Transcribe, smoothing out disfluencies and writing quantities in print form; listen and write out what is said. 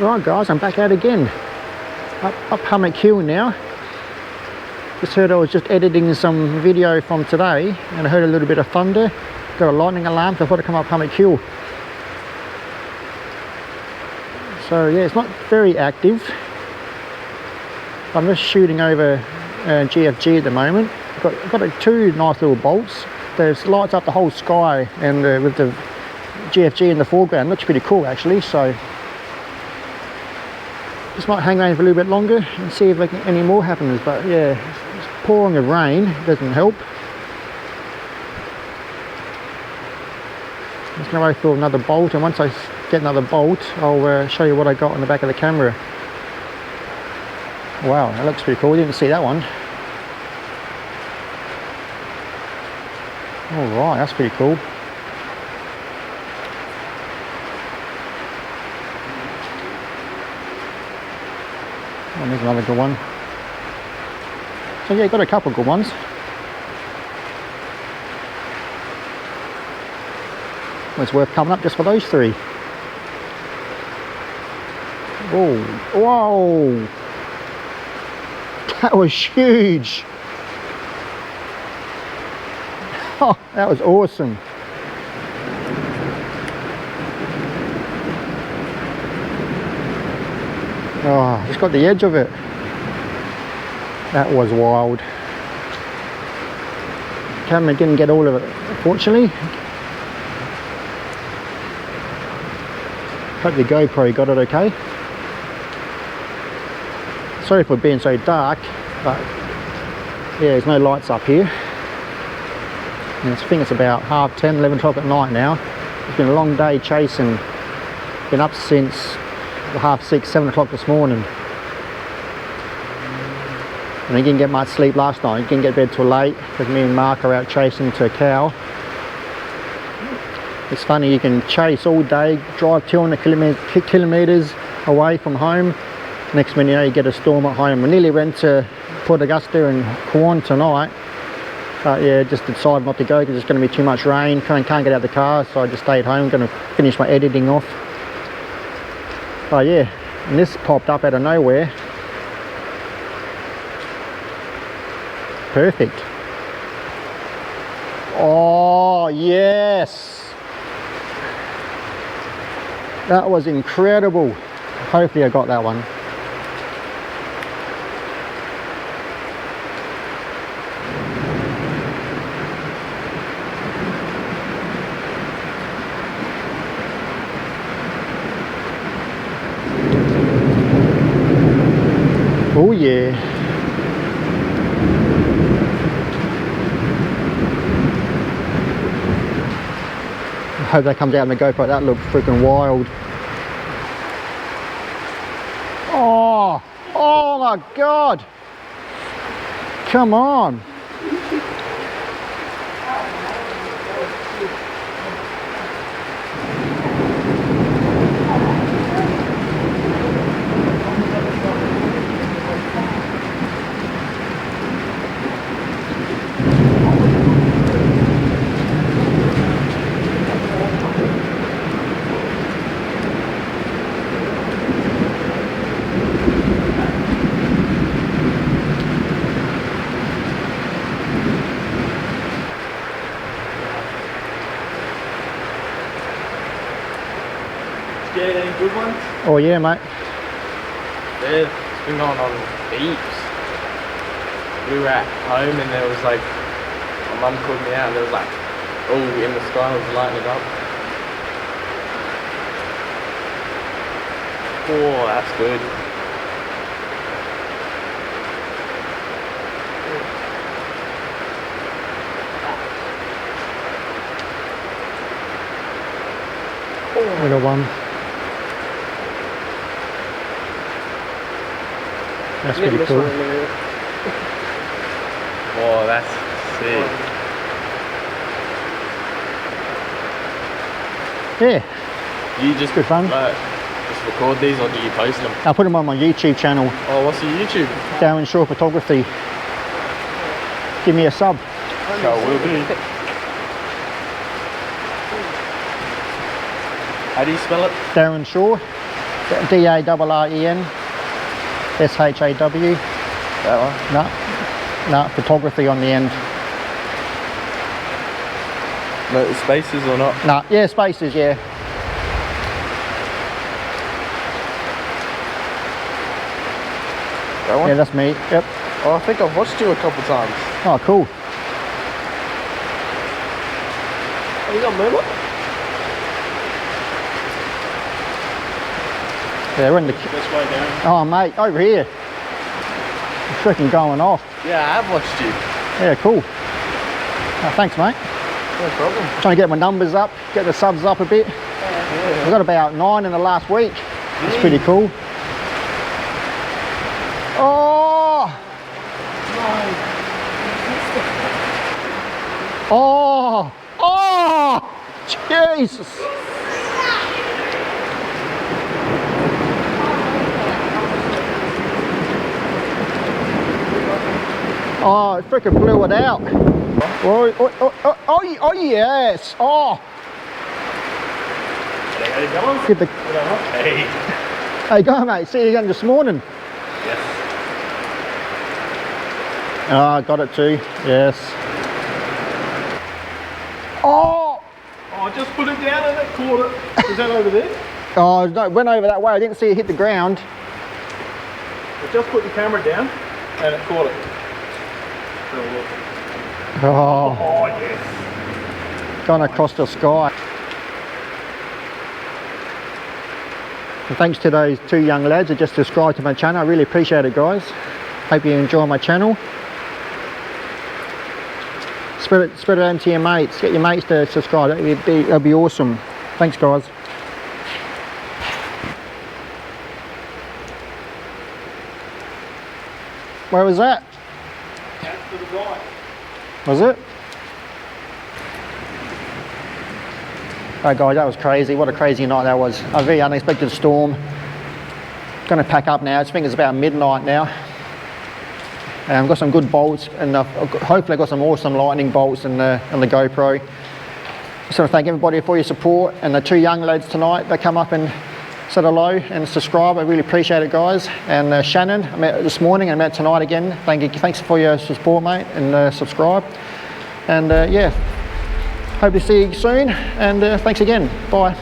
Right guys, I'm back out again. Up Hummock Hill now. Just heard I was just editing some video from today and I heard a little bit of thunder. Got a lightning alarm, so I thought I'd come up Hummock Hill. So yeah, it's not very active. I'm just shooting over GFG at the moment. I've got two nice little bolts. There's lights up the whole sky and with the GFG in the foreground. Looks pretty cool actually. So just might hang around for a little bit longer and see if any more happens. But yeah, it's pouring of rain, doesn't help. I'm just going to go for another bolt, and once I get another bolt, I'll show you what I got on the back of the camera. Wow, that looks pretty cool. Didn't see that one. All right, that's pretty cool. Oh, there's another good one. So yeah, got a couple of good ones. Well, it's worth coming up just for those three. Oh, whoa! That was huge. Oh, that was awesome. Oh, just got the edge of it. That was wild. Camera didn't get all of it, unfortunately. Hope the GoPro got it okay. Sorry for being so dark, but yeah, there's no lights up here. And I think it's about 10:30, 11 o'clock at night now. It's been a long day chasing. Been up since 6:30, 7 o'clock this morning. And I didn't get much sleep last night. I didn't get to bed till late because me and Mark are out chasing to a cow. It's funny, you can chase all day, drive 200 kilometres away from home. Next minute, you know, you get a storm at home. We nearly went to Port Augusta and Corn tonight. But yeah, just decided not to go because it's going to be too much rain. Can't get out of the car, so I just stayed home. I'm going to finish my editing off. Oh yeah, and this popped up out of nowhere. Perfect. Oh yes, that was incredible. Hopefully I got that one. Oh yeah. I hope that comes out in the GoPro. That looked freaking wild. Oh, oh my God. Come on. Get any good ones? Oh yeah, mate. Yeah, it's been going on heaps. We were at home and there was like, my mum called me out and there was like, oh, in the sky was lighting up. Oh, that's good. Little one. That's pretty cool. Oh, that's sick. Yeah. You just good fun. Just record these or do you post them? I'll put them on my YouTube channel. Oh, what's your YouTube? Darren Shaw Photography. Give me a sub. Sure will do. How do you spell it? Darren Shaw. D-A-R-R-E-N S-H-A-W. That one. No, photography on the end. No spaces or not? No, yeah, spaces, yeah. That one? Yeah, that's me, yep. Oh, I think I've watched you a couple times. Oh, cool. Oh, you got Moonlight? Yeah, we're in the... This way down. Oh, mate, over here. It's freaking going off. Yeah, I have watched you. Yeah, cool. Oh, thanks, mate. No problem. Trying to get my numbers up, get the subs up a bit. Yeah. I've got about 9 in the last week. It's pretty cool. Oh! Oh! Oh! Jesus! Oh, it freaking blew it out. Oh, yes! Oh! How you going? Get the... Hey. Hey, go on, mate. See you again this morning. Yes. Ah, got it too. Yes. Oh! Oh, I just put it down and it caught it. Is that over there? Oh, no, it went over that way. I didn't see it hit the ground. I just put the camera down and it caught it. Oh, Oh, yes. gone across the sky. And thanks to those 2 young lads that just subscribed to my channel. I really appreciate it, guys. Hope you enjoy my channel. Spread it around to your mates. Get your mates to subscribe. That'd be awesome. Thanks, guys. Where was that? That's to the right. Was it? Oh guys, that was crazy. What a crazy night that was. A very unexpected storm. Going to pack up now. I think it's about midnight now. I've got some good bolts, and hopefully I've got some awesome lightning bolts in the GoPro. Just want to thank everybody for your support, and the 2 young lads tonight that come up and said hello and subscribe. I really appreciate it, guys. And Shannon, I met this morning and I met tonight again. Thanks for your support, mate, and subscribe. And yeah, hope to see you soon. And thanks again. Bye.